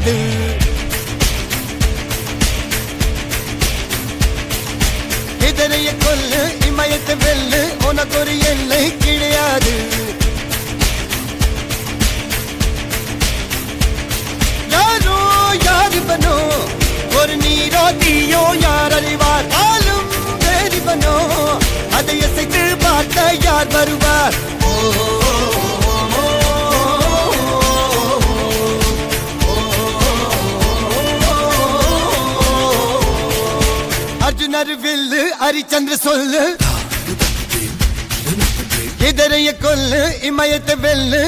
கிடையாது. இதனைய கொல்லு இமயத்தை வெல்லு உனக்கு ஒரு எல்லை கிடையாது. யாரோ யாருவனோ ஒரு நீரோ தீயோ யார் அறிவார். ஆளும் வேறிவனோ அதை இசைத்து பார்க்க யார் வருவார். அர்ஜுனர் வில்லு ஹரிச்சந்திர சொல்லு இதரைய கொல்லு இமயத்தை வெல்லு.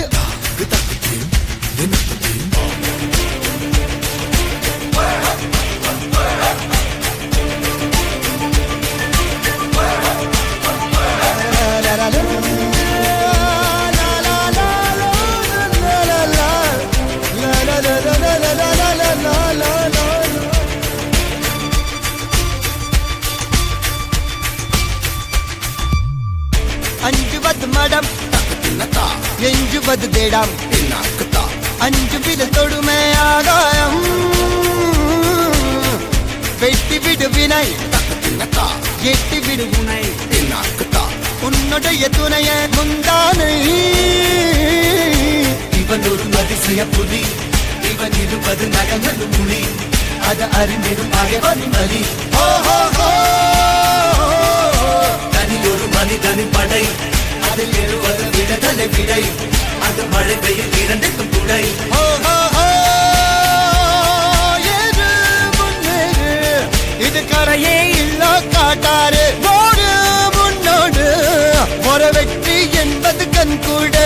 அஞ்சுவது மடம் எஞ்சுவது தேடம். அஞ்சு வித தொடுமை ஆகாயம் வெட்டி விடு வினை எட்டி விடு உனை. உன்னுடைய துணைய முந்தானை இவன் ஒரு அதிசய புலி. இவன் இருப்பது நகங்கள் மொழி அது அறிந்திடும் அகைவரும் வழி. தனி ஒரு மனிதனின் படை அதில் எழுவது விடுதலை விடை. அது மழை பெய்யும் இரண்டுக்கும் துணை. இது கரையே இல்ல காட்டாரு ஓடு முன்னோடு ஒரு வெற்றி என்பது கண் கூட.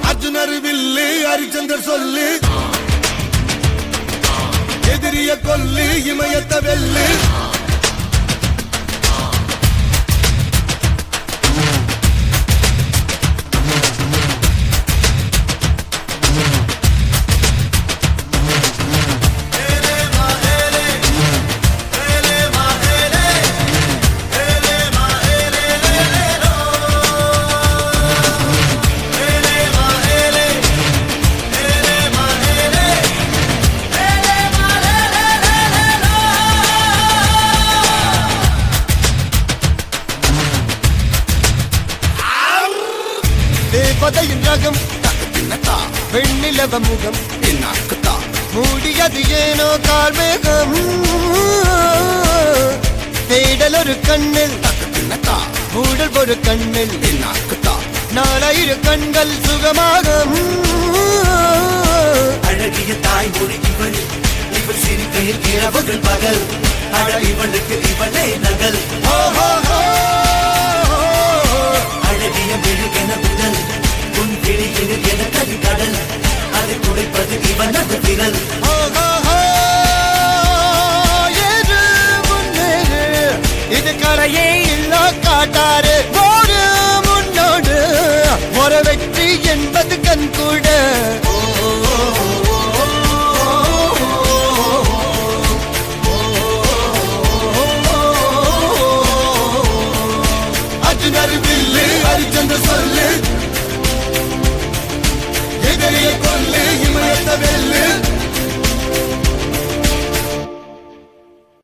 அர்ஜுனர் வில்லு ஹரிச்சந்தர் சொல்லு எதிரிய கொல்லு இமயத்தை வெல்லு. தேவதையின் ரகம் வெண்ணிலவ முகம் மூடியது ஏனோ கார்மேகம். தேடல் ஒரு கண்ணில் மூடல் ஒரு கண்ணில் நாளையிரு கண்கள் சுகமாக. அழகிய தாய்மொழி இவள் இவள் சிரிக்கையில் இரவுகள் பகல். அழ இவளுக்கு இவளே நகல். அழகிய மெழுகென உடல் உன் கிளியில் என கலிகடல் அதை துடைப்பது இவனது விரல். இது கரையே இல்ல காட்டாரு ஓடு முன்னோடு ஒரு வெற்றி என்பது கண் கூட.